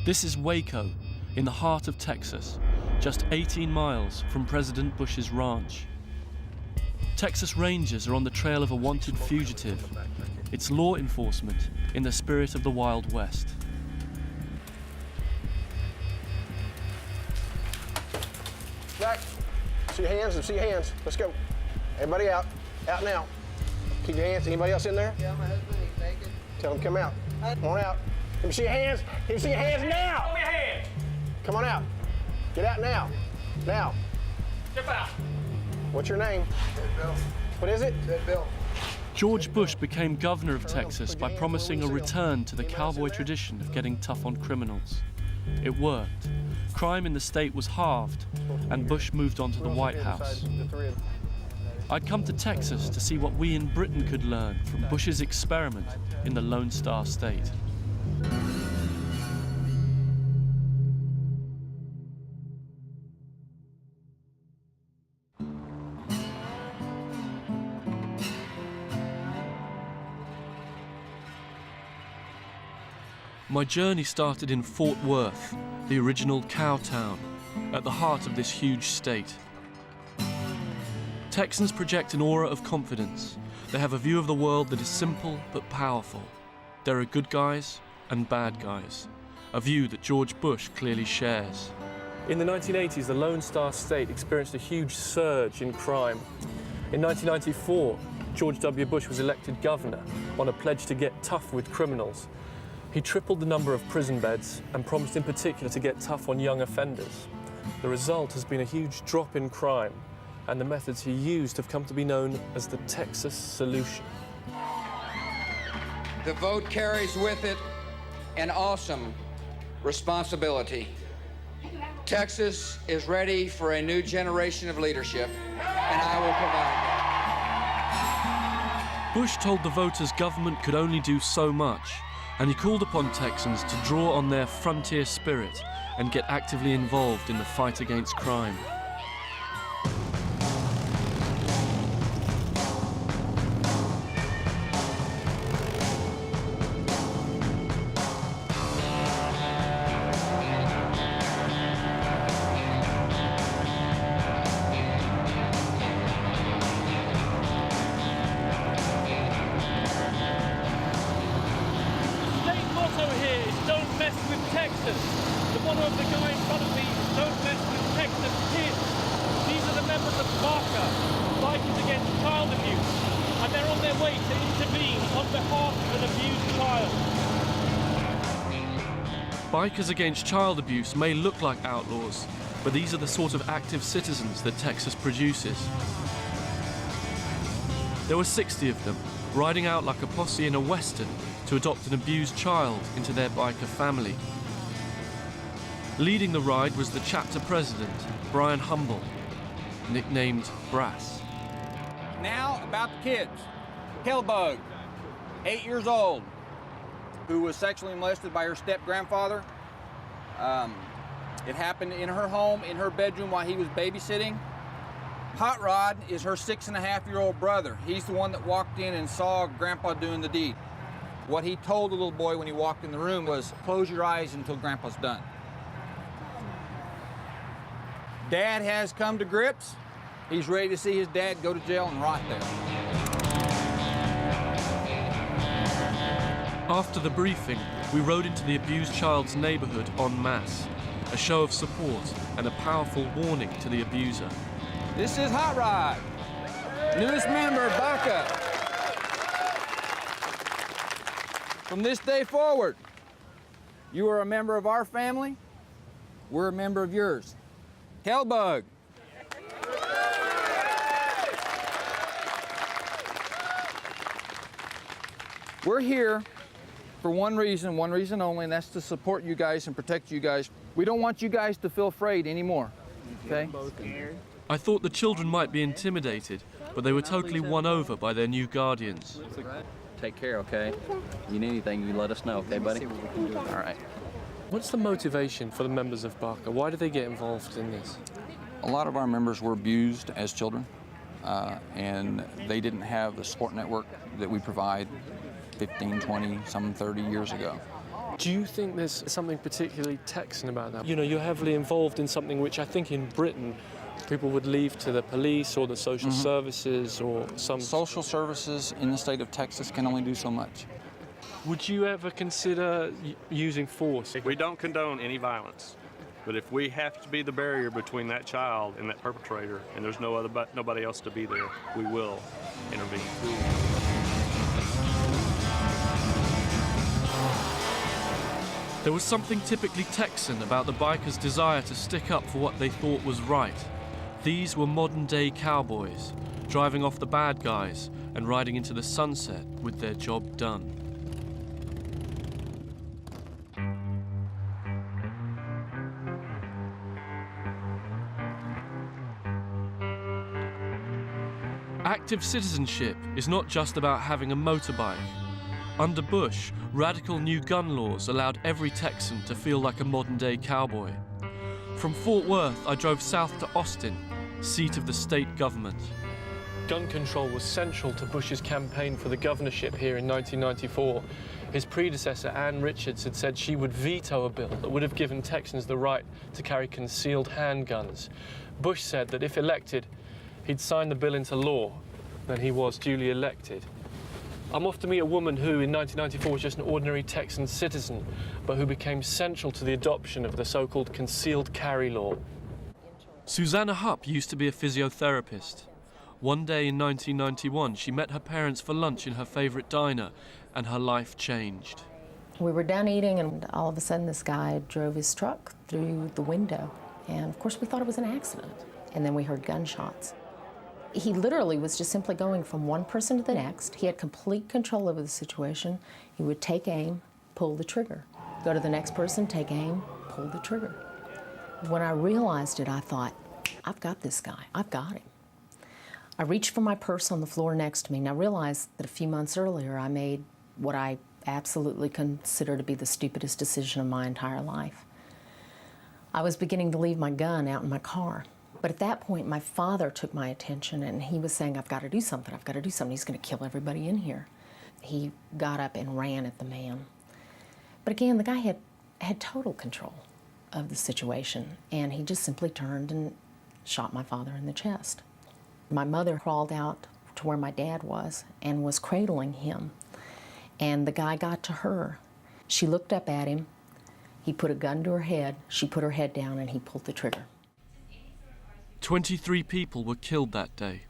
This is Waco, in the heart of Texas, just 18 miles from President Bush's ranch. Texas Rangers are on the trail of a wanted fugitive. It's law enforcement in the spirit of the Wild West. Jack, see your hands, see your hands. Let's go. Everybody out. Out now. Keep your hands. Anybody else in there? Yeah, my husband, he's naked. Tell him come out. Come on out. Let me see your hands. Let me see your hands now. Show me your hands. Come on out. Get out now. Now. Step out. What's your name? Ted Bill. What is it? Ted Bill. George Bush became governor of Texas by promising a return to the cowboy tradition of getting tough on criminals. It worked. Crime in the state was halved, and Bush moved on to the White House. I'd come to Texas to see what we in Britain could learn from Bush's experiment in the Lone Star State. My journey started in Fort Worth, the original cow town, at the heart of this huge state. Texans project an aura of confidence. They have a view of the world that is simple but powerful. There are good guys and bad guys, a view that George Bush clearly shares. In the 1980s, the Lone Star State experienced a huge surge in crime. In 1994, George W. Bush was elected governor on a pledge to get tough with criminals. He tripled the number of prison beds and promised in particular to get tough on young offenders. The result has been a huge drop in crime, and the methods he used have come to be known as the Texas solution. The vote carries with it an awesome responsibility. Texas is ready for a new generation of leadership, and I will provide that. Bush told the voters government could only do so much, and he called upon Texans to draw on their frontier spirit and get actively involved in the fight against crime. Bikers against child abuse may look like outlaws, but these are the sort of active citizens that Texas produces. There were 60 of them, riding out like a posse in a western to adopt an abused child into their biker family. Leading the ride was the chapter president, Brian Humble, nicknamed Brass. Now about the kids. Hellbug, 8 years old, who was sexually molested by her step-grandfather. It happened in her home, in her bedroom while he was babysitting. Hot Rod is her 6.5-year-old brother. He's the one that walked in and saw Grandpa doing the deed. What he told the little boy when he walked in the room was, close your eyes until Grandpa's done. Dad has come to grips. He's ready to see his dad go to jail and rot there. After the briefing, we rode into the abused child's neighborhood en masse, a show of support and a powerful warning to the abuser. This is Hot Rod, newest member, Baca. From this day forward, you are a member of our family, we're a member of yours. Hellbug. We're here for one reason only, and that's to support you guys and protect you guys. We don't want you guys to feel afraid anymore, okay? I thought the children might be intimidated, but they were totally won over by their new guardians. Take care, okay? You need anything, you let us know, okay, buddy? All right. What's the motivation for the members of Baca? Why do they get involved in this? A lot of our members were abused as children, and they didn't have the support network that we provide 15, 20, some 30 years ago. Do you think there's something particularly Texan about that? You know, you're heavily involved in something which I think in Britain people would leave to the police or the social services or some... Social services in the state of Texas can only do so much. Would you ever consider using force? We don't condone any violence, but if we have to be the barrier between that child and that perpetrator, and there's nobody else to be there, we will intervene. There was something typically Texan about the bikers' desire to stick up for what they thought was right. These were modern-day cowboys, driving off the bad guys and riding into the sunset with their job done. Active citizenship is not just about having a motorbike. Under Bush, radical new gun laws allowed every Texan to feel like a modern-day cowboy. From Fort Worth, I drove south to Austin, seat of the state government. Gun control was central to Bush's campaign for the governorship here in 1994. His predecessor, Ann Richards, had said she would veto a bill that would have given Texans the right to carry concealed handguns. Bush said that if elected, he'd sign the bill into law, and he was duly elected. I'm off to meet a woman who, in 1994, was just an ordinary Texan citizen, but who became central to the adoption of the so-called concealed carry law. Susanna Hupp used to be a physiotherapist. One day in 1991, she met her parents for lunch in her favorite diner, and her life changed. We were done eating, and all of a sudden this guy drove his truck through the window. And of course we thought it was an accident. And then we heard gunshots. He literally was just simply going from one person to the next. He had complete control over the situation. He would take aim, pull the trigger. Go to the next person, take aim, pull the trigger. When I realized it, I thought, I've got this guy, I've got him. I reached for my purse on the floor next to me, and I realized that a few months earlier I made what I absolutely consider to be the stupidest decision of my entire life. I was beginning to leave my gun out in my car. But at that point, my father took my attention, and he was saying, I've got to do something, I've got to do something. He's going to kill everybody in here. He got up and ran at the man. But again, the guy had total control of the situation, and he just simply turned and shot my father in the chest. My mother crawled out to where my dad was and was cradling him, and the guy got to her. She looked up at him. He put a gun to her head. She put her head down, and he pulled the trigger. 23 people were killed that day.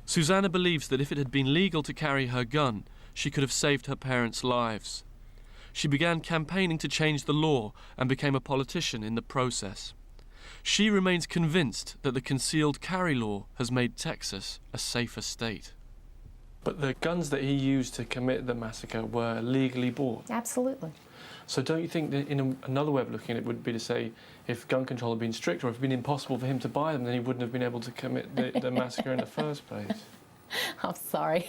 Susanna believes that if it had been legal to carry her gun, she could have saved her parents' lives. She began campaigning to change the law and became a politician in the process. She remains convinced that the concealed carry law has made Texas a safer state. But the guns that he used to commit the massacre were legally bought? Absolutely. So don't you think that another way of looking at it would be to say if gun control had been strict or if it had been impossible for him to buy them, then he wouldn't have been able to commit the massacre in the first place? I'm sorry.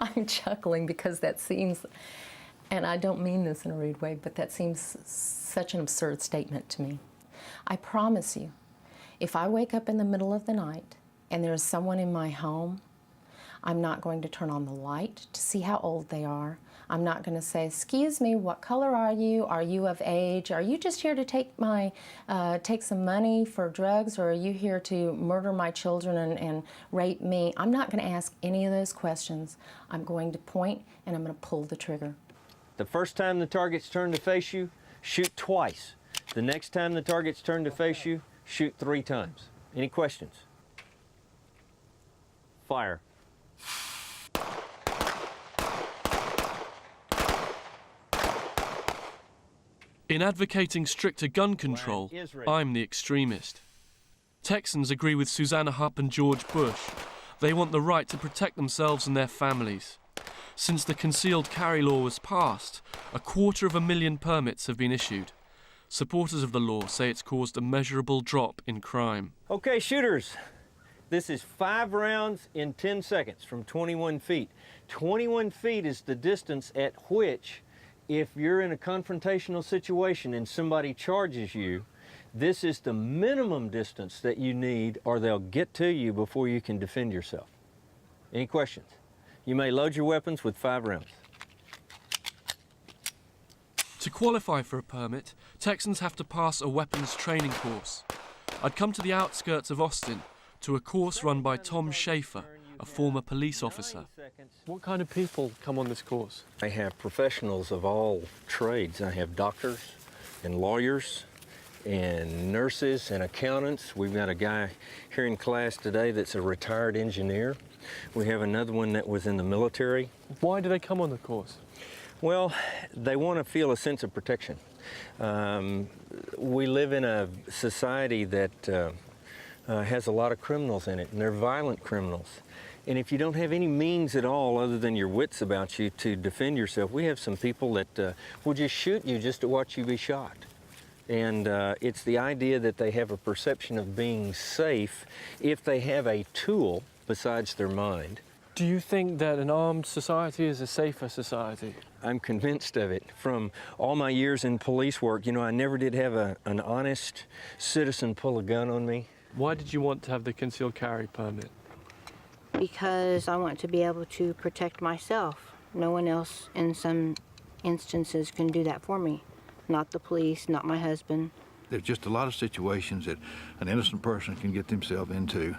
I'm chuckling because that seems, and I don't mean this in a rude way, but that seems such an absurd statement to me. I promise you, if I wake up in the middle of the night and there's someone in my home, I'm not going to turn on the light to see how old they are. I'm not going to say, excuse me, what color are you? Are you of age? Are you just here to take some money for drugs, or are you here to murder my children and rape me? I'm not going to ask any of those questions. I'm going to point and I'm going to pull the trigger. The first time the target's turned to face you, shoot twice. The next time the target's turned to face you, shoot 3 times. Any questions? Fire. In advocating stricter gun control, I'm the extremist. Texans agree with Susanna Hupp and George Bush. They want the right to protect themselves and their families. Since the concealed carry law was passed, 250,000 permits have been issued. Supporters of the law say it's caused a measurable drop in crime. Okay, shooters. This is 5 rounds in 10 seconds from 21 feet. 21 feet is the distance at which, if you're in a confrontational situation and somebody charges you, this is the minimum distance that you need, or they'll get to you before you can defend yourself. Any questions? You may load your weapons with 5 rounds. To qualify for a permit, Texans have to pass a weapons training course. I'd come to the outskirts of Austin to a course run by Tom Schaefer, a former police officer. What kind of people come on this course? I have professionals of all trades. I have doctors and lawyers and nurses and accountants. We've got a guy here in class today that's a retired engineer. We have another one that was in the military. Why do they come on the course? Well, they want to feel a sense of protection. We live in a society that has a lot of criminals in it, and they're violent criminals. And if you don't have any means at all other than your wits about you to defend yourself, we have some people that will just shoot you just to watch you be shot. And it's the idea that they have a perception of being safe if they have a tool besides their mind. Do you think that an armed society is a safer society? I'm convinced of it. From all my years in police work, you know, I never did have an honest citizen pull a gun on me. Why did you want to have the concealed carry permit? Because I want to be able to protect myself. No one else in some instances can do that for me. Not the police, not my husband. There's just a lot of situations that an innocent person can get themselves into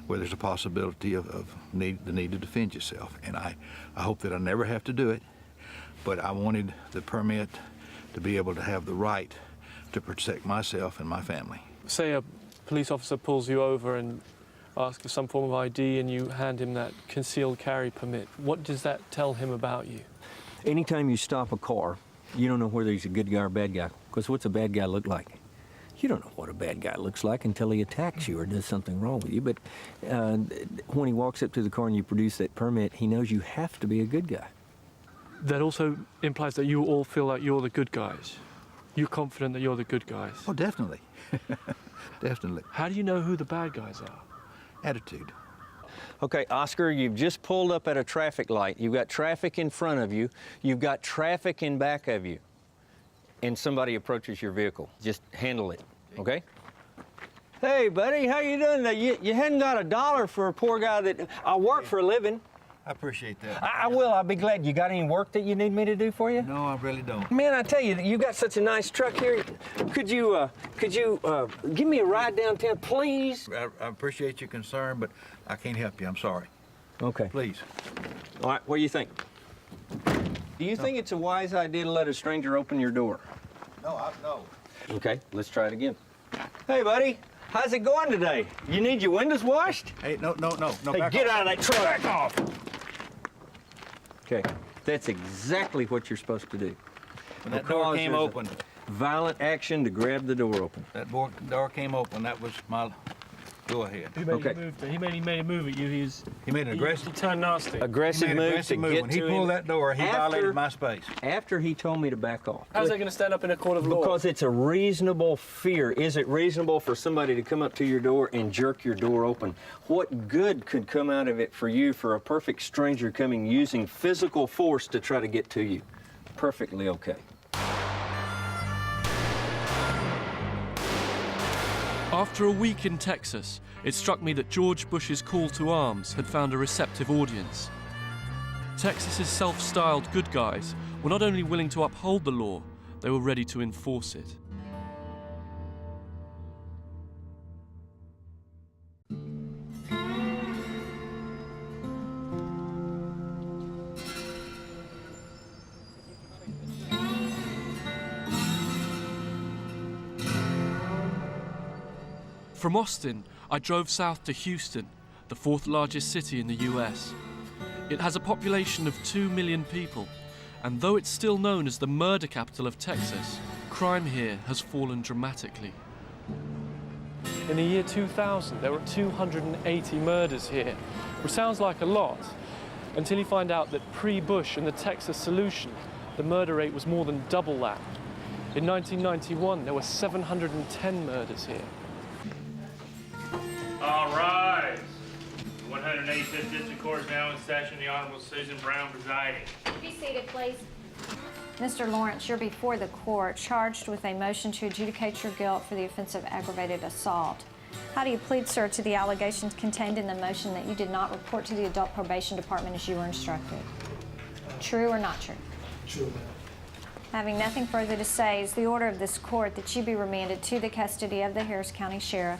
where there's a possibility of the need to defend yourself. And I hope that I never have to do it, but I wanted the permit to be able to have the right to protect myself and my family. Say a police officer pulls you over and asks for some form of ID and you hand him that concealed carry permit. What does that tell him about you? Anytime you stop a car, you don't know whether he's a good guy or a bad guy, because what's a bad guy look like? You don't know what a bad guy looks like until he attacks you or does something wrong with you. But when he walks up to the car and you produce that permit, he knows you have to be a good guy. That also implies that you all feel like you're the good guys. You're confident that you're the good guys. Oh, definitely. Definitely. How do you know who the bad guys are? Attitude. Okay, Oscar, you've just pulled up at a traffic light. You've got traffic in front of you. You've got traffic in back of you. And somebody approaches your vehicle. Just handle it, okay? Hey, buddy, how you doing? You hadn't got $1 for a poor guy that I work for a living. I appreciate that. I will. I'll be glad. You got any work that you need me to do for you? No, I really don't. Man, I tell you, you got such a nice truck here. Could you give me a ride downtown, please? I appreciate your concern, but I can't help you. I'm sorry. Okay. Please. All right, what do you think? Do you think it's a wise idea to let a stranger open your door? No. Okay, let's try it again. Hey, buddy, how's it going today? You need your windows washed? Hey, no. Hey, get out of that truck. Back off. Okay, that's exactly what you're supposed to do. When that door came open. Violent action to grab the door open. That door came open. That was my... Go ahead. He made a move at you. He made an aggressive... He turned nasty. Aggressive move to get When to he him. pulled that door, he violated my space. After he told me to back off. How's that going to stand up in a court of law? Because it's a reasonable fear. Is it reasonable for somebody to come up to your door and jerk your door open? What good could come out of it for you for a perfect stranger coming using physical force to try to get to you? Perfectly okay. After a week in Texas, it struck me that George Bush's call to arms had found a receptive audience. Texas's self-styled good guys were not only willing to uphold the law, they were ready to enforce it. From Austin, I drove south to Houston, the fourth largest city in the US. It has a population of 2 million people, and though it's still known as the murder capital of Texas, crime here has fallen dramatically. In the year 2000, there were 280 murders here, which sounds like a lot, until you find out that pre-Bush and the Texas solution, the murder rate was more than double that. In 1991, there were 710 murders here. All rise. The 185th District Court is now in session. The Honorable Susan Brown presiding. Be seated, please. Mr. Lawrence, you're before the court, charged with a motion to adjudicate your guilt for the offense of aggravated assault. How do you plead, sir, to the allegations contained in the motion that you did not report to the Adult Probation Department as you were instructed? True or not true? True. Having nothing further to say, is the order of this court that you be remanded to the custody of the Harris County Sheriff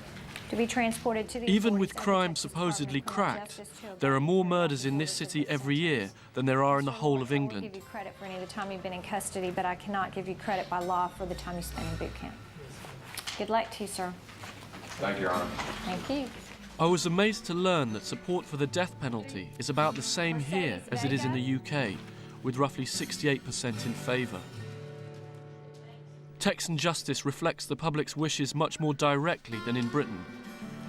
to be transported to the Even with crime supposedly cracked, there are more murders in this city every year than there are in the whole of I England. won't give you credit for any of the time you've been in custody, but I cannot give you credit by law for the time you spent in boot camp. Good luck to you, sir. Thank you, Your Honor. Thank you. I was amazed to learn that support for the death penalty is about the same here as it is in the UK, with roughly 68% in favour. Texan justice reflects the public's wishes much more directly than in Britain.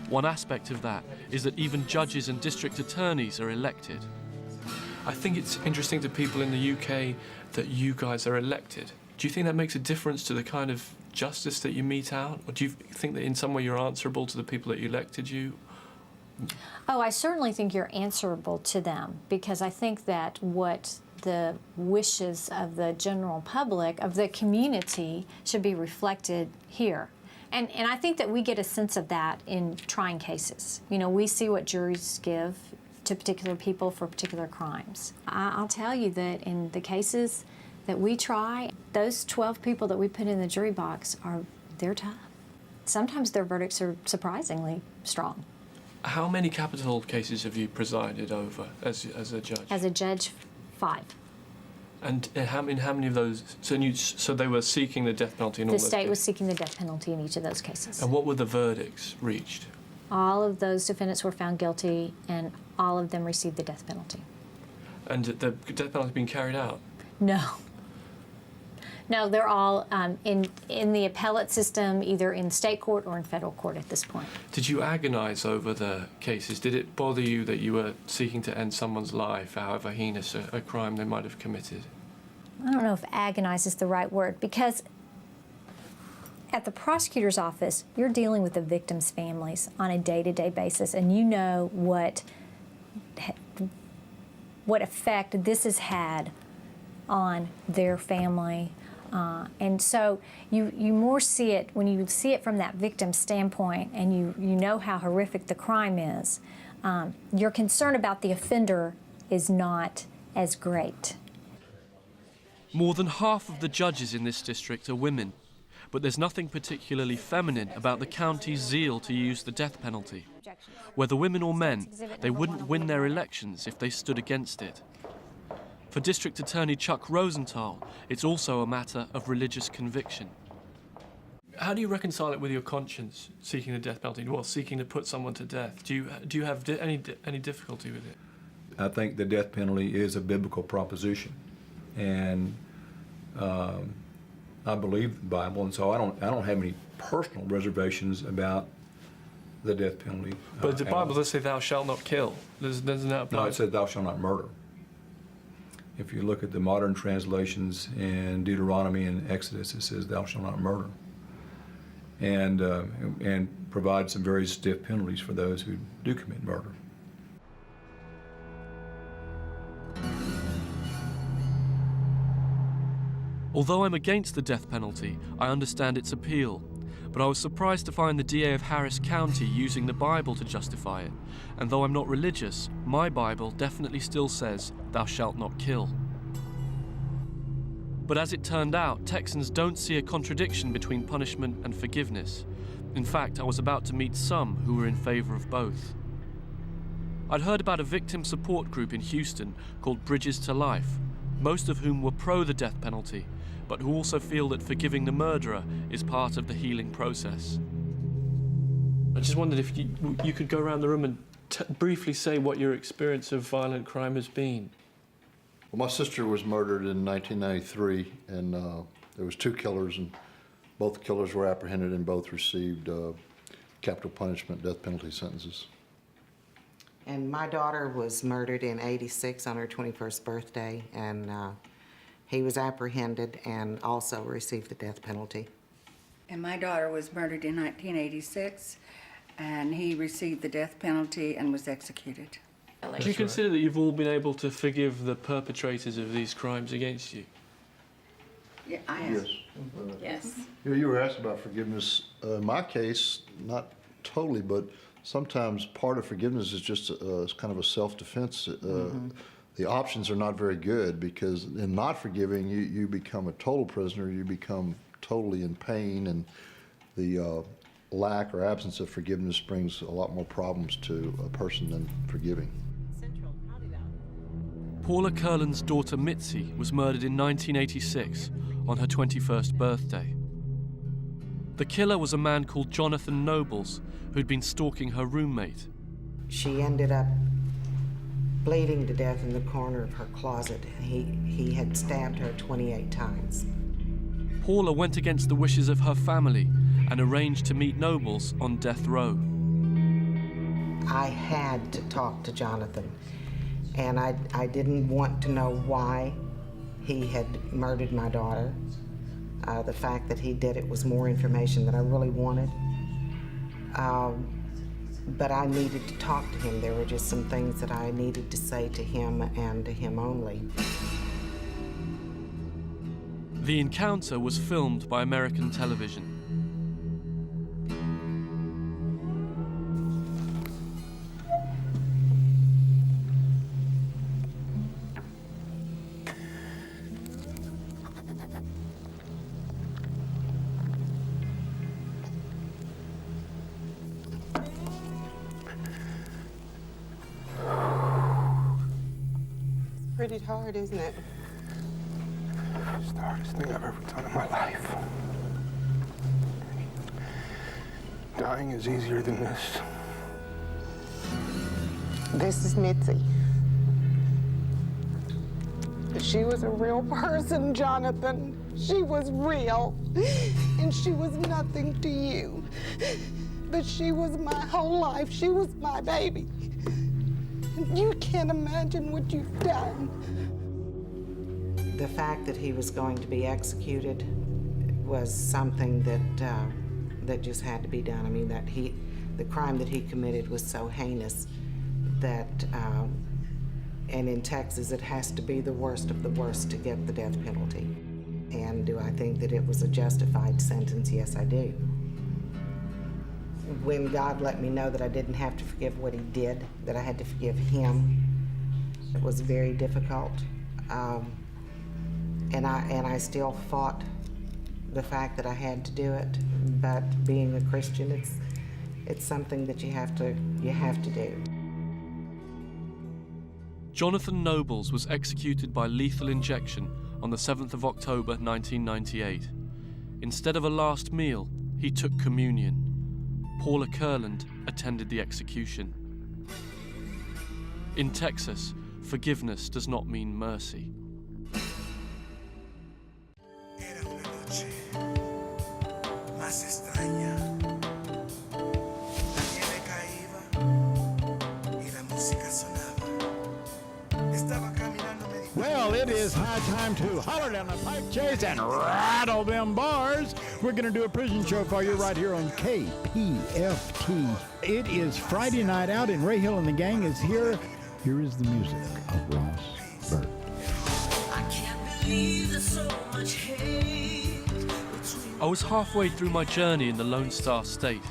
One aspect of that is that even judges and district attorneys are elected. I think it's interesting to people in the UK that you guys are elected. Do you think that makes a difference to the kind of justice that you mete out? Or do you think that in some way you're answerable to the people that elected you? Oh, I certainly think you're answerable to them, because I think that what the wishes of the general public, of the community, should be reflected here. And I think that we get a sense of that in trying cases. You know, we see what juries give to particular people for particular crimes. I'll tell you that in the cases that we try, those 12 people that we put in the jury box they're tough. Sometimes their verdicts are surprisingly strong. How many capital cases have you presided over as a judge? As a judge, 5. And how many of those? So they were seeking the death penalty in all The those state cases? was seeking the death penalty in each of those cases. And what were the verdicts reached? All of those defendants were found guilty, and all of them received the death penalty. And the death penalty being carried out? No. No, they're all in the appellate system, either in state court or in federal court at this point. Did you agonize over the cases? Did it bother you that you were seeking to end someone's life, however heinous a crime they might have committed? I don't know if agonize is the right word, because at the prosecutor's office, you're dealing with the victims' families on a day-to-day basis, and you know what effect this has had on their family. And so you more see it, when you see it from that victim standpoint and you know how horrific the crime is, your concern about the offender is not as great. More than half of the judges in this district are women, but there's nothing particularly feminine about the county's zeal to use the death penalty. Whether women or men, they wouldn't win their elections if they stood against it. For District Attorney Chuck Rosenthal, it's also a matter of religious conviction. How do you reconcile it with your conscience, seeking the death penalty, well, seeking to put someone to death? Do you have any difficulty with it? I think the death penalty is a biblical proposition, and I believe the Bible, and so I don't have any personal reservations about the death penalty. But the Bible does say, "Thou shalt not kill." Doesn't that apply? No, it says, "Thou shalt not murder." If you look at the modern translations in Deuteronomy and Exodus, it says, "Thou shalt not murder," and provides some very stiff penalties for those who do commit murder. Although I'm against the death penalty, I understand its appeal. But I was surprised to find the DA of Harris County using the Bible to justify it. And though I'm not religious, my Bible definitely still says, "Thou shalt not kill." But as it turned out, Texans don't see a contradiction between punishment and forgiveness. In fact, I was about to meet some who were in favor of both. I'd heard about a victim support group in Houston called Bridges to Life, most of whom were pro the death penalty, but who also feel that forgiving the murderer is part of the healing process. I just wondered if you could go around the room and briefly say what your experience of violent crime has been. Well, my sister was murdered in 1993, and there was 2 killers, and both killers were apprehended and both received capital punishment, death penalty sentences. And my daughter was murdered in '86 on her 21st birthday, and he was apprehended and also received the death penalty. And my daughter was murdered in 1986, and he received the death penalty and was executed. Do you consider that you've all been able to forgive the perpetrators of these crimes against you? Yeah, I have. Yes. Yes. You were asked about forgiveness. In my case, not totally, but sometimes part of forgiveness is just kind of a self-defense the options are not very good, because in not forgiving, you become a total prisoner, you become totally in pain, and the lack or absence of forgiveness brings a lot more problems to a person than forgiving. Paula Kurland's daughter Mitzi was murdered in 1986 on her 21st birthday. The killer was a man called Jonathan Nobles, who'd been stalking her roommate. She ended up bleeding to death in the corner of her closet. He had stabbed her 28 times. Paula went against the wishes of her family and arranged to meet Nobles on death row. I had to talk to Jonathan, and I didn't want to know why he had murdered my daughter. The fact that he did it was more information than I really wanted. But I needed to talk to him. There were just some things that I needed to say to him and to him only. The encounter was filmed by American television. Pretty hard, isn't it? It's the hardest thing I've ever done in my life. Dying is easier than this. This is Mitzi. She was a real person, Jonathan. She was real. And she was nothing to you. But she was my whole life. She was my baby. And you can't imagine what you've done. The fact that he was going to be executed was something that just had to be done. I mean, the crime that he committed was so heinous that, and in Texas, it has to be the worst of the worst to get the death penalty. And do I think that it was a justified sentence? Yes, I do. When God let me know that I didn't have to forgive what he did, that I had to forgive him, it was very difficult. And I still fought the fact that I had to do it, but being a Christian, it's something that you have to do. Jonathan Nobles was executed by lethal injection on the 7th of October 1998. Instead of a last meal, he took communion. Paula Kurland attended the execution. In Texas, forgiveness does not mean mercy. Well, it is high time to holler down the pipe chase and rattle them bars. We're going to do a prison show for you right here on KPFT. It is Friday night out, and Ray Hill and the gang is here. Here is the music of Ross Burt. I can't believe there's so much hate. I was halfway through my journey in the Lone Star State.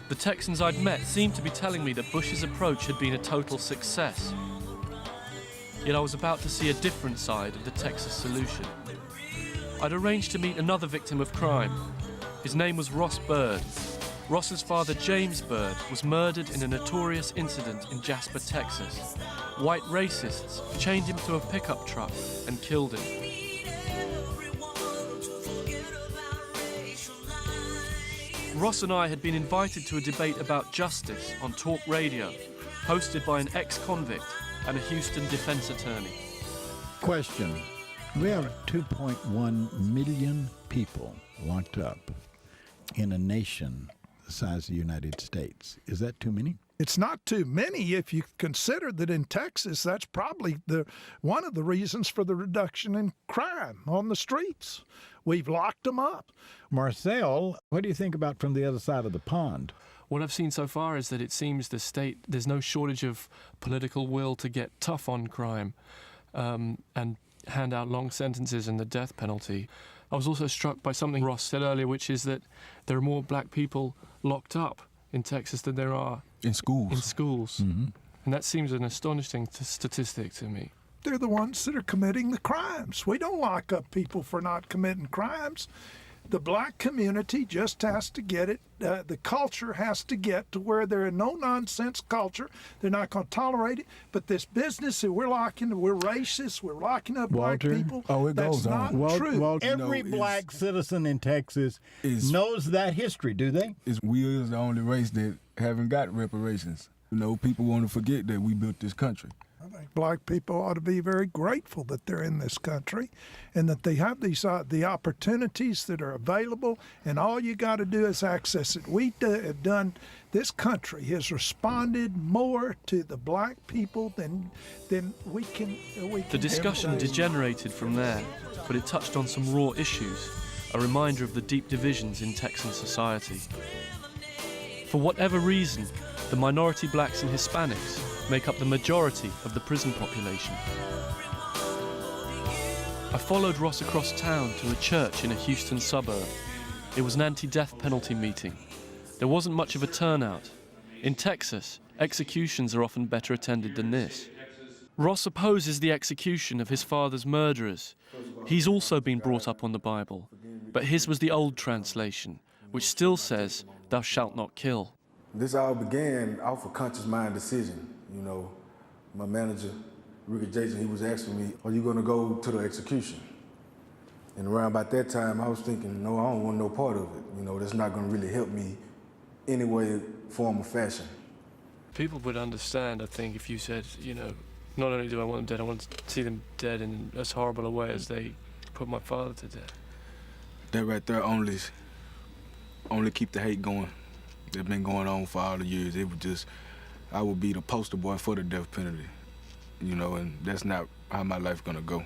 The Texans I'd met seemed to be telling me that Bush's approach had been a total success. Yet I was about to see a different side of the Texas solution. I'd arranged to meet another victim of crime. His name was Ross Byrd. Ross's father, James Byrd, was murdered in a notorious incident in Jasper, Texas. White racists chained him to a pickup truck and killed him. Ross and I had been invited to a debate about justice on talk radio, hosted by an ex-convict and a Houston defense attorney. Question. We have 2.1 million people locked up in a nation the size of the United States. Is that too many? It's not too many if you consider that in Texas, that's probably one of the reasons for the reduction in crime on the streets. We've locked them up. Marcel, what do you think about from the other side of the pond? What I've seen so far is that it seems the state, there's no shortage of political will to get tough on crime and hand out long sentences and the death penalty. I was also struck by something Ross said earlier, which is that there are more black people locked up in Texas than there are in schools. Mm-hmm. And that seems an astonishing statistic to me. they're the ones that are committing the crimes. We don't lock up people for not committing crimes. The black community just has to get it, the culture has to get to where they're a no-nonsense culture. They're not going to tolerate it. But this business that we're racist, we're locking up black people, that's not true. Every black citizen in Texas knows that history, do they? We is the only race that haven't got reparations. You know, people want to forget that we built this country. I think black people ought to be very grateful that they're in this country and that they have these the opportunities that are available, and all you got to do is access it. Have done, this country has responded more to the black people than we can. The discussion degenerated from there, but it touched on some raw issues, a reminder of the deep divisions in Texan society. For whatever reason, the minority blacks and Hispanics make up the majority of the prison population. I followed Ross across town to a church in a Houston suburb. It was an anti-death penalty meeting. There wasn't much of a turnout. In Texas, executions are often better attended than this. Ross opposes the execution of his father's murderers. He's also been brought up on the Bible, but his was the old translation, which still says, "Thou shalt not kill." This all began off a conscious mind decision. You know, my manager, Ricky Jason, he was asking me, are you going to go to the execution? And around about that time, I was thinking, no, I don't want no part of it. You know, that's not going to really help me any way, form, or fashion. People would understand, I think, if you said, you know, not only do I want them dead, I want to see them dead in as horrible a way as they put my father to death. That right there only keep the hate going. It's been going on for all the years. It would just, I would be the poster boy for the death penalty, you know, and that's not how my life's gonna go.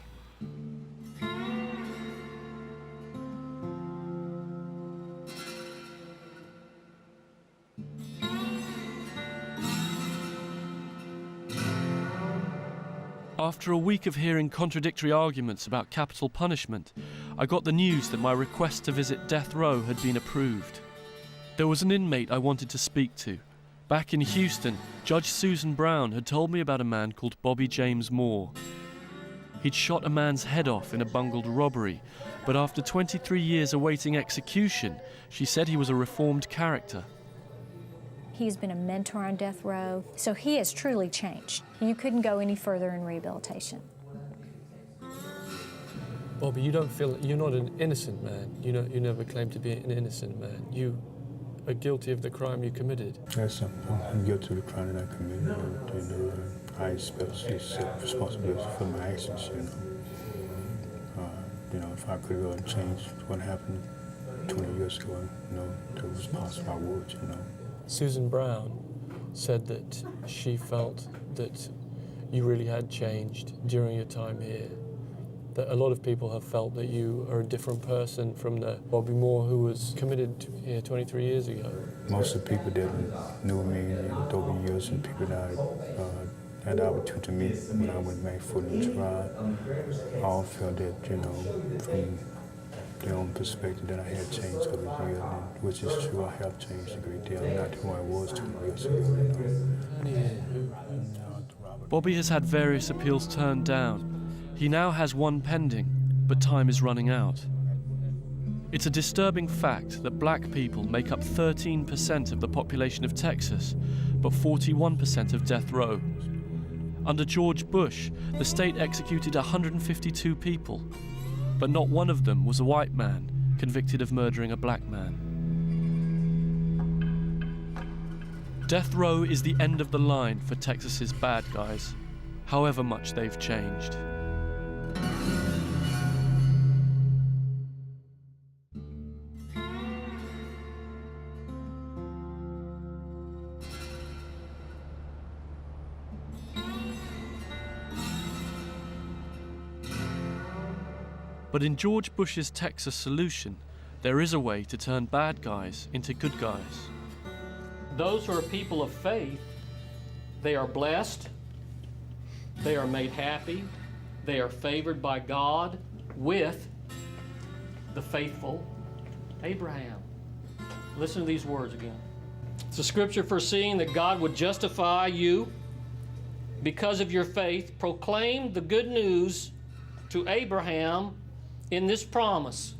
After a week of hearing contradictory arguments about capital punishment, I got the news that my request to visit death row had been approved. There was an inmate I wanted to speak to. Back in Houston, Judge Susan Brown had told me about a man called Bobby James Moore. He'd shot a man's head off in a bungled robbery, but after 23 years awaiting execution, she said he was a reformed character. He's been a mentor on death row, so he has truly changed. You couldn't go any further in rehabilitation. Bobby, you don't feel, you're not an innocent man. You never claimed to be an innocent man. You are guilty of the crime you committed. Yes, I'm guilty of the crime that I committed. I accept responsibility for my actions, if I could go and change what happened 20 years ago, that was possible, I would, Susan Brown said that she felt that you really had changed during your time here. That a lot of people have felt that you are a different person from the Bobby Moore who was committed here 23 years ago. Most of the people that knew me over the years and people that I had the opportunity to meet when I went back for the trial, all felt that, from their own perspective that I had changed over the years, which is true, I have changed a great deal. I'm not who I was 20 years ago. Bobby has had various appeals turned down. He now has one pending, but time is running out. It's a disturbing fact that black people make up 13% of the population of Texas, but 41% of death row. Under George Bush, the state executed 152 people, but not one of them was a white man convicted of murdering a black man. Death row is the end of the line for Texas's bad guys, however much they've changed. But in George Bush's Texas solution, there is a way to turn bad guys into good guys. Those who are people of faith, they are blessed, they are made happy, they are favored by God with the faithful Abraham. Listen to these words again. It's a scripture foreseeing that God would justify you because of your faith, proclaimed the good news to Abraham in this promise,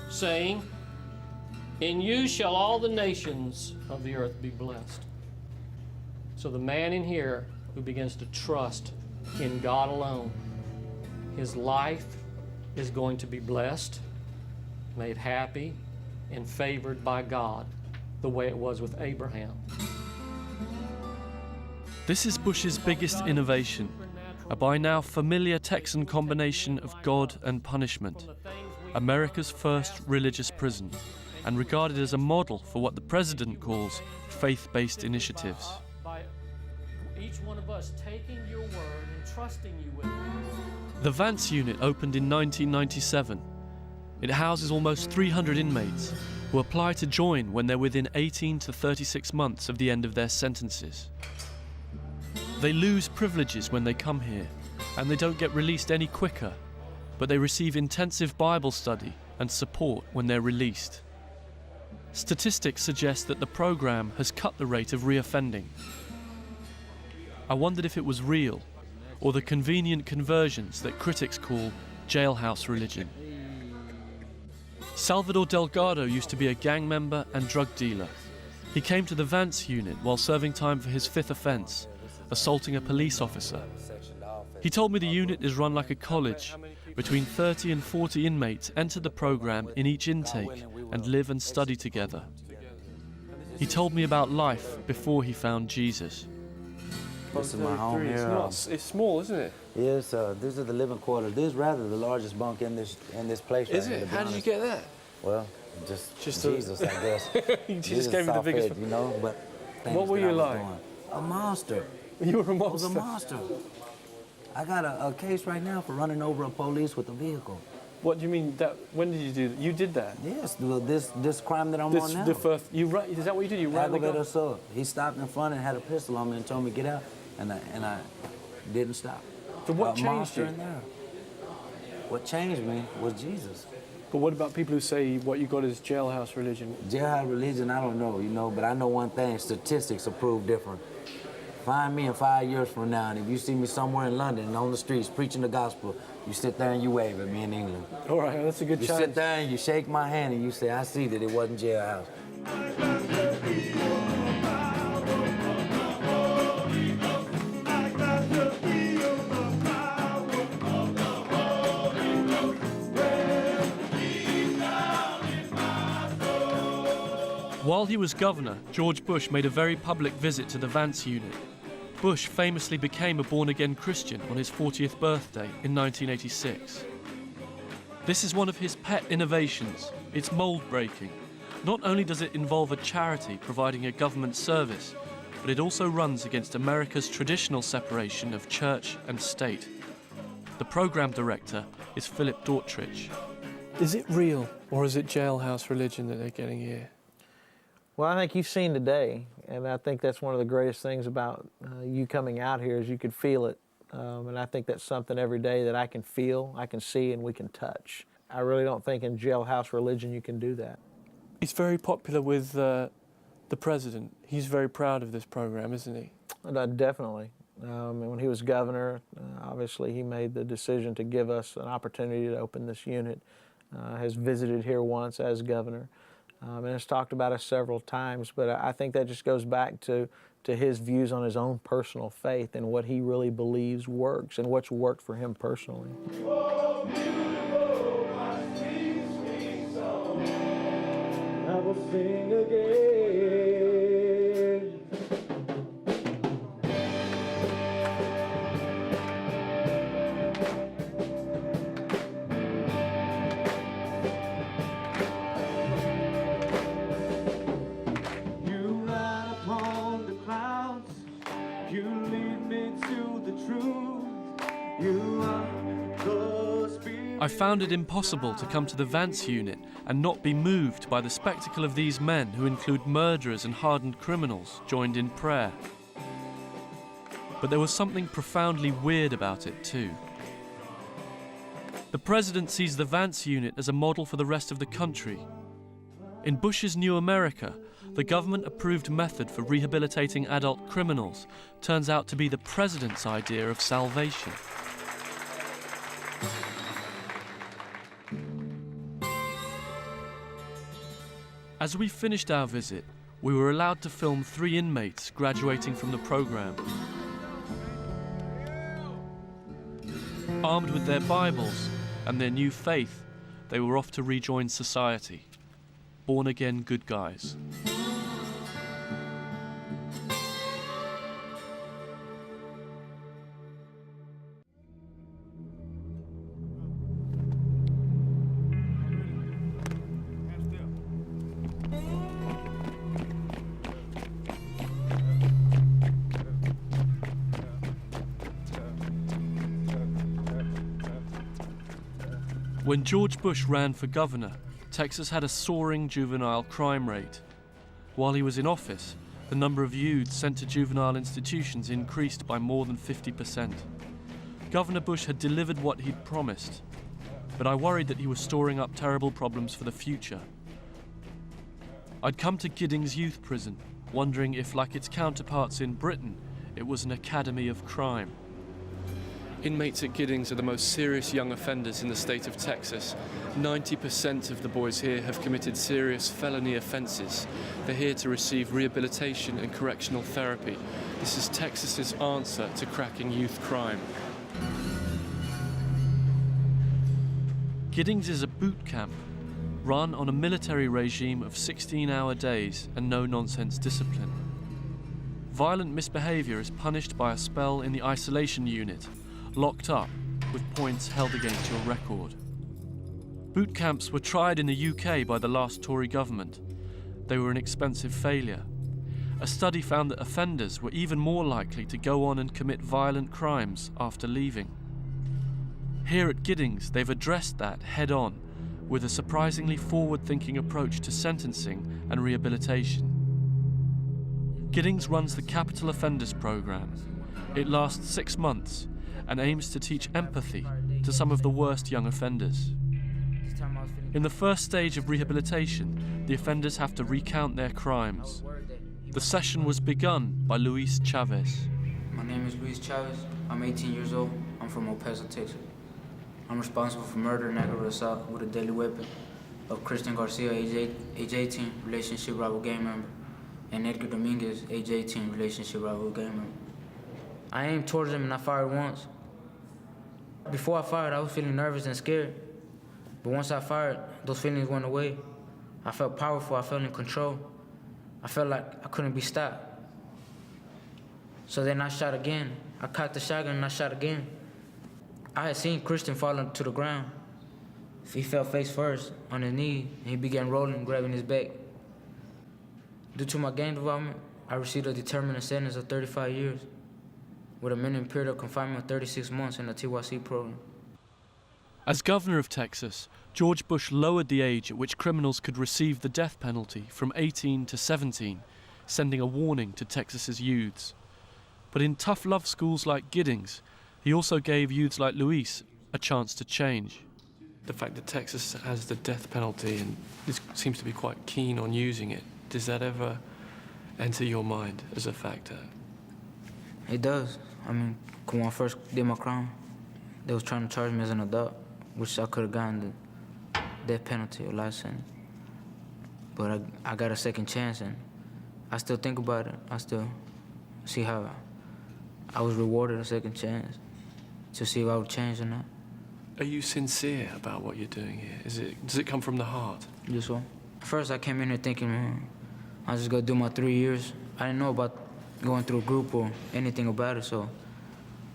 saying, in you shall all the nations of the earth be blessed. So the man in here who begins to trust in God alone, his life is going to be blessed, made happy, and favored by God, the way it was with Abraham. This is Bush's biggest innovation, a by now familiar Texan combination of God and punishment, America's first religious prison, and regarded as a model for what the president calls faith-based initiatives. By each one of us taking your word and trusting you with it. The Vance unit opened in 1997. It houses almost 300 inmates who apply to join when they're within 18 to 36 months of the end of their sentences. They lose privileges when they come here, and they don't get released any quicker, but they receive intensive Bible study and support when they're released. Statistics suggest that the program has cut the rate of reoffending. I wondered if it was real, or the convenient conversions that critics call jailhouse religion. Salvador Delgado used to be a gang member and drug dealer. He came to the Vance unit while serving time for his 5th offence, assaulting a police officer. He told me the unit is run like a college. Between 30 and 40 inmates enter the program in each intake and live and study together. He told me about life before he found Jesus. This is my home here. It's small, isn't it? Yes, this is the living quarters. This is rather the largest bunk in this place. Is it? How did you get that? Well, just Jesus, I guess. You just gave me the biggest. You know, but what were you like? A monster. You were a monster. I was a monster. I got a case right now for running over a police with a vehicle. What do you mean? That? When did you do that? You did that? Yes, this crime that I'm on now. Is that what you did? You ran the guy? Assault. He stopped in front and had a pistol on me and told me get out, and I didn't stop. So what changed you? In there. What changed me was Jesus. But what about people who say what you got is jailhouse religion? Jailhouse religion, I don't know, but I know one thing: statistics will prove different. Find me in 5 years from now, and if you see me somewhere in London on the streets preaching the gospel, you sit there and you wave at me in England. All right, that's a good challenge. You sit there and you shake my hand and you say, I see that it wasn't jailhouse. While he was governor, George Bush made a very public visit to the Vance unit. Bush famously became a born-again Christian on his 40th birthday in 1986. This is one of his pet innovations. It's mold-breaking. Not only does it involve a charity providing a government service, but it also runs against America's traditional separation of church and state. The program director is Philip Dortridge. Is it real, or is it jailhouse religion that they're getting here? Well, I think you've seen today, and I think that's one of the greatest things about you coming out here is you could feel it. And I think that's something every day that I can feel, I can see, and we can touch. I really don't think in jailhouse religion you can do that. He's very popular with the president. He's very proud of this program, isn't he? Definitely. And when he was governor, obviously he made the decision to give us an opportunity to open this unit. Has visited here once as governor. And has talked about us several times, but I think that just goes back to his views on his own personal faith and what he really believes works and what's worked for him personally. I will sing again. I found it impossible to come to the Vance unit and not be moved by the spectacle of these men who include murderers and hardened criminals joined in prayer. But there was something profoundly weird about it too. The president sees the Vance unit as a model for the rest of the country. In Bush's New America, the government-approved method for rehabilitating adult criminals turns out to be the president's idea of salvation. As we finished our visit, we were allowed to film 3 inmates graduating from the program. Armed with their Bibles and their new faith, they were off to rejoin society. Born-again good guys. When George Bush ran for governor, Texas had a soaring juvenile crime rate. While he was in office, the number of youths sent to juvenile institutions increased by more than 50%. Governor Bush had delivered what he'd promised, but I worried that he was storing up terrible problems for the future. I'd come to Giddings Youth Prison, wondering if, like its counterparts in Britain, it was an academy of crime. Inmates at Giddings are the most serious young offenders in the state of Texas. 90% of the boys here have committed serious felony offences. They're here to receive rehabilitation and correctional therapy. This is Texas's answer to cracking youth crime. Giddings is a boot camp, run on a military regime of 16-hour days and no-nonsense discipline. Violent misbehaviour is punished by a spell in the isolation unit, locked up with points held against your record. Boot camps were tried in the UK by the last Tory government. They were an expensive failure. A study found that offenders were even more likely to go on and commit violent crimes after leaving. Here at Giddings, they've addressed that head-on with a surprisingly forward-thinking approach to sentencing and rehabilitation. Giddings runs the Capital Offenders Program. It lasts 6 months and aims to teach empathy to some of the worst young offenders. In the first stage of rehabilitation, the offenders have to recount their crimes. The session was begun by Luis Chavez. My name is Luis Chavez. I'm 18 years old. I'm from El Paso, Texas. I'm responsible for murder and aggravated assault with a deadly weapon of Christian Garcia, age 18, relationship rival gang member, and Edgar Dominguez, age 18, relationship rival gang member. I aimed towards him and I fired once. Before I fired, I was feeling nervous and scared. But once I fired, those feelings went away. I felt powerful, I felt in control. I felt like I couldn't be stopped. So then I shot again. I cocked the shotgun and I shot again. I had seen Christian fall to the ground. He fell face first on his knee and he began rolling, grabbing his back. Due to my gang involvement, I received a determinate sentence of 35 years. With a minimum period of confinement of 36 months in the TYC program. As governor of Texas, George Bush lowered the age at which criminals could receive the death penalty from 18 to 17, sending a warning to Texas's youths. But in tough love schools like Giddings, he also gave youths like Luis a chance to change. The fact that Texas has the death penalty and seems to be quite keen on using it, does that ever enter your mind as a factor? It does. I mean, when I first did my crime, they was trying to charge me as an adult, which I could have gotten the death penalty or life sentence. But I got a second chance, and I still think about it. I still see how I was rewarded a second chance to see if I would change or not. Are you sincere about what you're doing here? Does it come from the heart? Yes, sir. First, I came in here thinking, man, I'm just gonna do my 3 years. I didn't know about going through a group or anything about it, so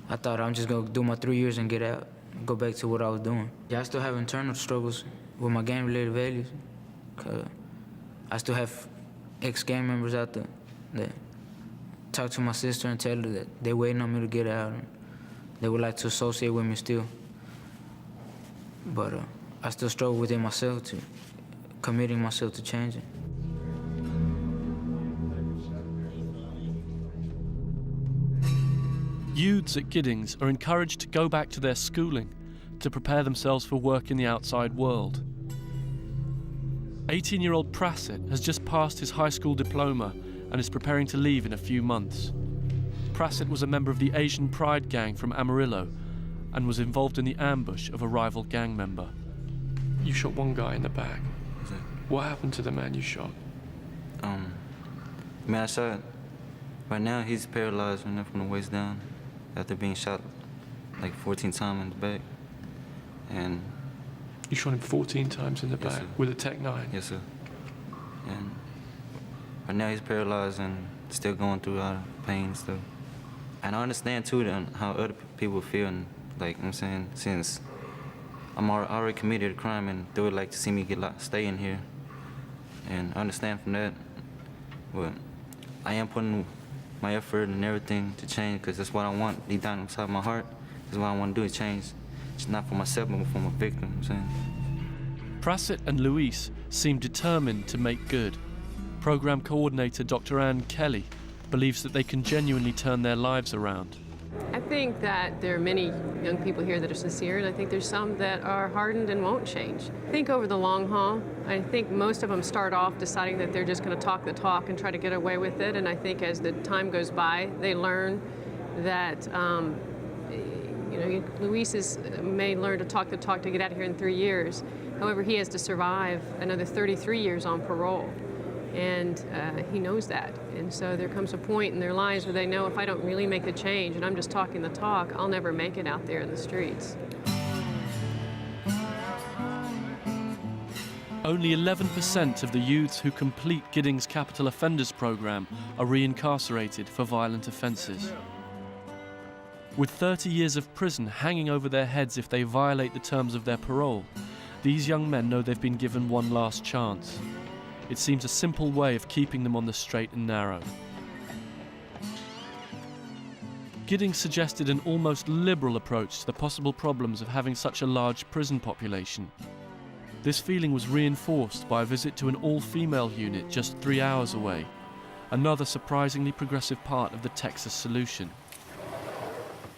I thought I'm just gonna do my 3 years and get out, go back to what I was doing. Yeah, I still have internal struggles with my gang-related values. Cause I still have ex-gang members out there that talk to my sister and tell her that they're waiting on me to get out and they would like to associate with me still. But I still struggle within myself to committing myself to changing. Youths at Giddings are encouraged to go back to their schooling to prepare themselves for work in the outside world. 18-year-old Prassett has just passed his high school diploma and is preparing to leave in a few months. Prassett was a member of the Asian Pride gang from Amarillo and was involved in the ambush of a rival gang member. You shot one guy in the back. What happened to the man you shot? Man, I shot. Right now, he's paralyzed from the waist down after being shot like 14 times in the back. And you shot him 14 times in the back with a Tech-9? Yes, sir. And right now, he's paralyzed and still going through a lot of pain and stuff. And I understand, too, how other people feel. And, like, I'm saying, since I'm already committed a crime and they would like to see me stay in here. And I understand from that. But I am putting my effort and everything to change because that's what I want deep down inside my heart. That's what I want to do is change. It's not for myself, but for my victim, I'm saying. Prassett and Luis seem determined to make good. Program coordinator Dr. Ann Kelly believes that they can genuinely turn their lives around. I think that there are many young people here that are sincere, and I think there's some that are hardened and won't change. I think over the long haul, I think most of them start off deciding that they're just going to talk the talk and try to get away with it, and I think as the time goes by, they learn that, Luis may learn to talk the talk to get out of here in 3 years. However, he has to survive another 33 years on parole. And he knows that. And so there comes a point in their lives where they know if I don't really make a change and I'm just talking the talk, I'll never make it out there in the streets. Only 11% of the youths who complete Giddings Capital Offenders Program are reincarcerated for violent offences. With 30 years of prison hanging over their heads if they violate the terms of their parole, these young men know they've been given one last chance. It seems a simple way of keeping them on the straight and narrow. Giddings suggested an almost liberal approach to the possible problems of having such a large prison population. This feeling was reinforced by a visit to an all-female unit just 3 hours away, another surprisingly progressive part of the Texas solution.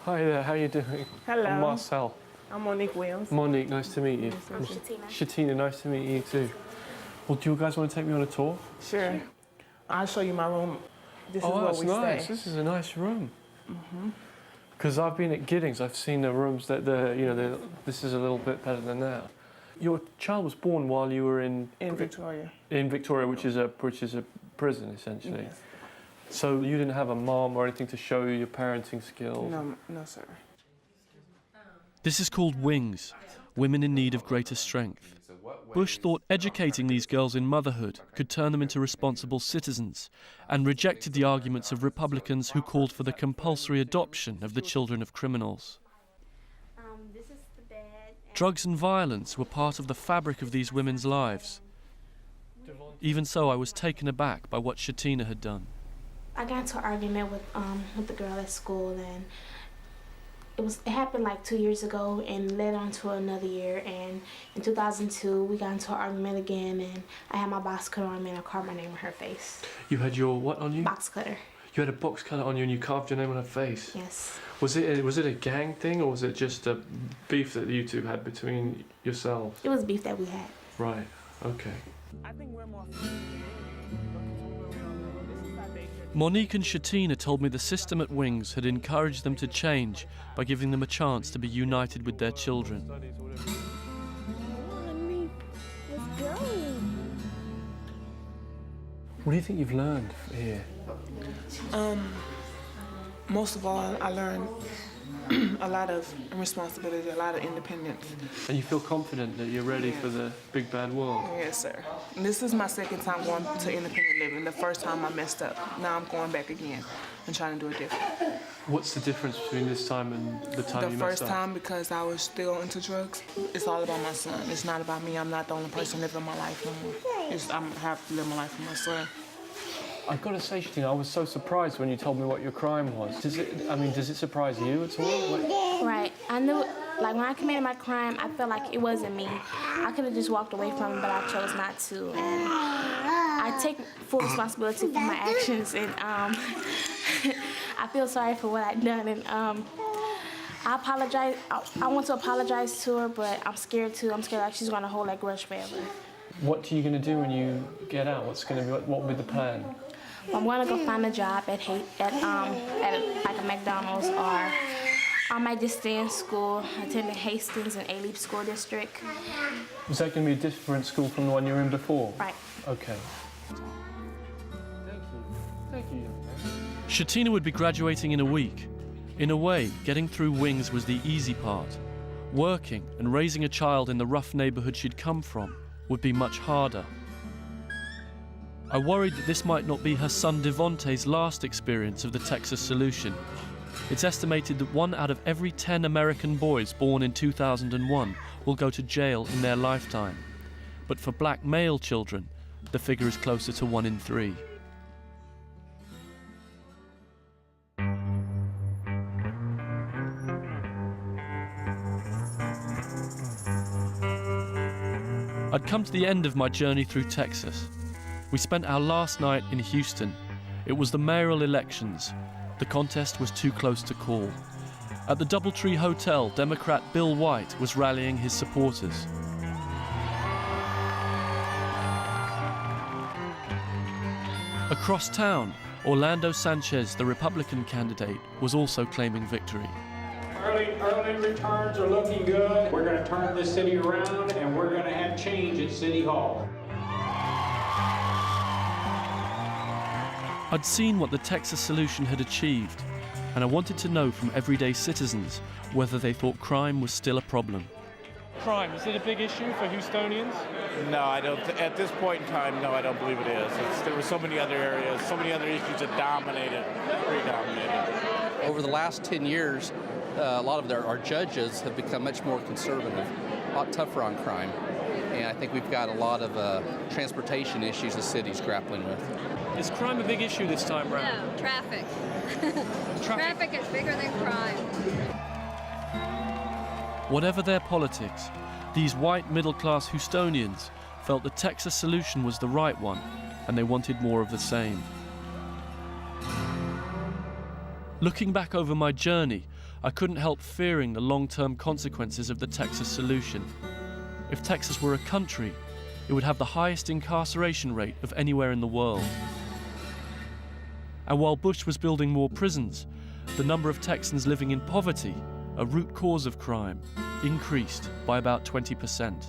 Hi there, how are you doing? Hello. I'm Marcel. I'm Monique Williams. Monique, nice to meet you. I'm Shatina. Shatina, nice to meet you too. Well, do you guys want to take me on a tour? Sure. I'll show you my room. This is where that's we nice. stay. This is a nice room. Because I've been at Giddings, I've seen the rooms that this is a little bit better than that. Your child was born while you were in Victoria. In Victoria, which is a prison essentially. Yes. So you didn't have a mom or anything to show you your parenting skills. No, sir. This is called Wings, Women in Need of Greater Strength. Bush thought educating these girls in motherhood could turn them into responsible citizens and rejected the arguments of Republicans who called for the compulsory adoption of the children of criminals. Drugs and violence were part of the fabric of these women's lives. Even so, I was taken aback by what Shatina had done. I got into an argument with the girl at school, and it happened like 2 years ago and led on to another year. And in 2002, we got into an argument again, and I had my box cutter on me and I carved my name on her face. You had your what on you? Box cutter. You had a box cutter on you and you carved your name on her face? Yes. Was it a gang thing or was it just a beef that you two had between yourselves? It was beef that we had. Right, okay. Monique and Shatina told me the system at Wings had encouraged them to change by giving them a chance to be united with their children. What do you think you've learned here? Most of all, I learned a lot of responsibility, a lot of independence. And you feel confident that you're ready for the big bad world? Yes, sir. This is my second time going to independent living. The first time I messed up. Now I'm going back again and trying to do it different. What's the difference between this time and the time you messed up? The first time, because I was still into drugs, it's all about my son. It's not about me. I'm not the only person living my life no more. I have to live my life for my son. I've got to say, Shatina, I was so surprised when you told me what your crime was. Does it surprise you at all? Right. I knew, like, when I committed my crime, I felt like it wasn't me. I could have just walked away from it, but I chose not to. And I take full responsibility for my actions, and I feel sorry for what I've done. And I apologize. I want to apologize to her, but I'm scared too. I'm scared like she's going to hold that grudge forever. What are you going to do when you get out? What will be the plan? I'm going to go find a job at like a McDonald's, or I might just stay in school, attending Hastings and A-Leap School District. Is that going to be a different school from the one you were in before? Right. Okay. Thank you, young man. Shatina would be graduating in a week. In a way, getting through Wings was the easy part. Working and raising a child in the rough neighborhood she'd come from would be much harder. I worried that this might not be her son Devontae's last experience of the Texas solution. It's estimated that 1 out of every 10 American boys born in 2001 will go to jail in their lifetime. But for black male children, the figure is closer to 1 in 3. I'd come to the end of my journey through Texas. We spent our last night in Houston. It was the mayoral elections. The contest was too close to call. At the Doubletree Hotel, Democrat Bill White was rallying his supporters. Across town, Orlando Sanchez, the Republican candidate, was also claiming victory. Early returns are looking good. We're going to turn this city around, and we're going to have change at City Hall. I'd seen what the Texas solution had achieved, and I wanted to know from everyday citizens whether they thought crime was still a problem. Crime, is it a big issue for Houstonians? No, I don't. At this point in time, no, I don't believe it is. There were so many other areas, so many other issues that predominated. Over the last 10 years, a lot of our judges have become much more conservative, a lot tougher on crime. And I think we've got a lot of transportation issues the city's grappling with. Is crime a big issue this time round? No, traffic. Traffic is bigger than crime. Whatever their politics, these white middle-class Houstonians felt the Texas solution was the right one, and they wanted more of the same. Looking back over my journey, I couldn't help fearing the long-term consequences of the Texas solution. If Texas were a country, it would have the highest incarceration rate of anywhere in the world. And while Bush was building more prisons, the number of Texans living in poverty, a root cause of crime, increased by about 20%.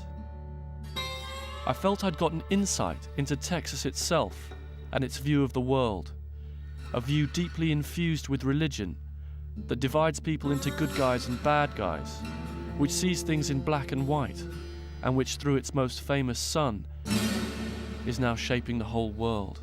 I felt I'd gotten insight into Texas itself and its view of the world, a view deeply infused with religion that divides people into good guys and bad guys, which sees things in black and white, and which, through its most famous son, is now shaping the whole world.